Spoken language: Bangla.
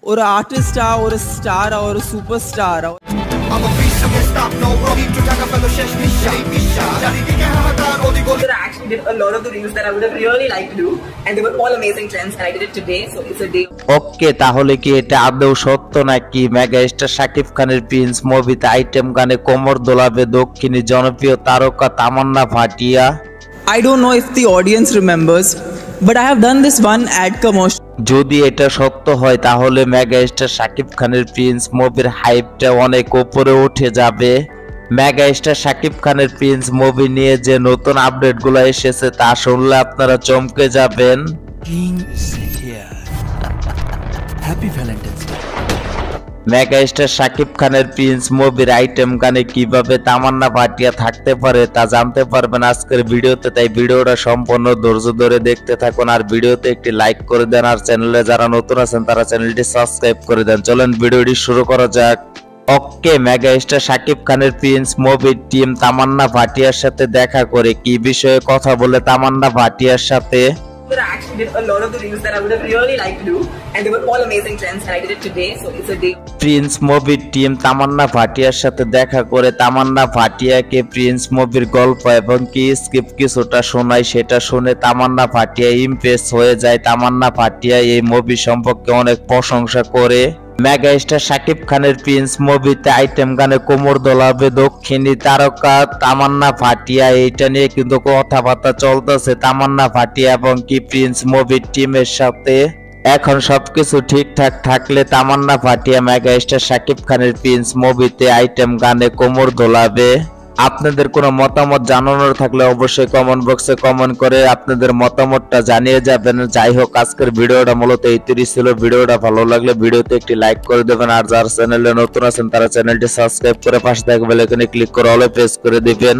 ஒரு ஆர்டிஸ்டா, ஒரு ஸ்டாரா, ஒரு super ஸ்டாரா I actually did a lot of the reels that I would have really liked to do, and they were all amazing trends, and I did it today, so it's a day. ওকে, তাহলে কি এটা আদৌ সত্য নাকি মেগা স্টার শাকিব খানের প্রিন্স মুভিতে আইটেম গানে কোমর দোলাবে দক্ষিণী জনপ্রিয় তারকা Tamannaah Bhatia? I don't know if the audience remembers, but I have done this one ad commercial. যদি এটা সত্য হয় তাহলে মেগা স্টার শাকিব খানের প্রিন্স মুভির হাইপটা অনেক উপরে উঠে যাবে। মেগা স্টার শাকিব খানের প্রিন্স মুভি নিয়ে যে নতুন আপডেটগুলো এসেছে তা শুনলে আপনারা চমকে যাবেন। মেগা স্টার শাকিব খানের প্রিন্স মুভির আইটেম গানে কিভাবে তামান্না ভাটিয়া থাকতে পারে তা জানতে পারবেন আজকের ভিডিওতে, তাই ভিডিওটা সম্পূর্ণ ধৈর্য ধরে দেখতে থাকুন আর ভিডিওতে একটি লাইক করে দেন আর চ্যানেলে যারা নতুন আছেন তারা চ্যানেলটি সাবস্ক্রাইব করে দেন। চলেন ভিডিওটি শুরু করা যাক। ওকে, মেগা স্টার শাকিব খানের প্রিন্স মুভির টিম তামান্না ভাটিয়ার সাথে দেখা করে কি বিষয়ে কথা বলে তামান্না ভাটিয়ার সাথে? But I actually did a lot of the reels that I would have really liked to do, and they were all amazing trends, and I did it today, so it's a day. Prince মুভির টিম তামান্না ভাটিয়ার সাথে দেখা করে তামান্না ভাটিয়াকে প্রিন্স মুভির গল্প এবং কি স্ক্রিপ্ট কিছুটা শোনায়, সেটা শুনে তামান্না ভাটিয়া ইমপ্রেস হয়ে যায়। তামান্না ভাটিয়া এই মুভি সম্পর্কে অনেক প্রশংসা করে। মেগা স্টার শাকিব খানের প্রিন্স মুভিতে আইটেম গানে কোমর দোলাবে দক্ষিণী তারকা তামান্না ভাটিয়া, এইটা নিয়ে কিন্তু কথাবার্তা চলতেছে তামান্না ভাটিয়া এবং কি প্রিন্স মুভির টিমের সাথে। এখন সবকিছু ঠিকঠাক থাকলে তামান্না ভাটিয়া মেগা স্টার শাকিব খানের প্রিন্স মুভিতে আইটেম গানে কোমর দোলাবে। আপনাদের কোনো মতামত জানানোর থাকলে অবশ্যই কমেন্ট বক্সে কমেন্ট করে আপনাদের মতামতটা জানিয়ে যাবেন। যাই হোক, আজকের ভিডিওটা মূলত এইটুকুই ছিল। ভিডিওটা ভালো লাগলে ভিডিওতে একটি লাইক করে দেবেন আর যারা চ্যানেলে নতুন আছেন তারা চ্যানেলটি সাবস্ক্রাইব করে পাশে থাকা বেল আইকনে ক্লিক করে অলে প্রেস করে দিবেন।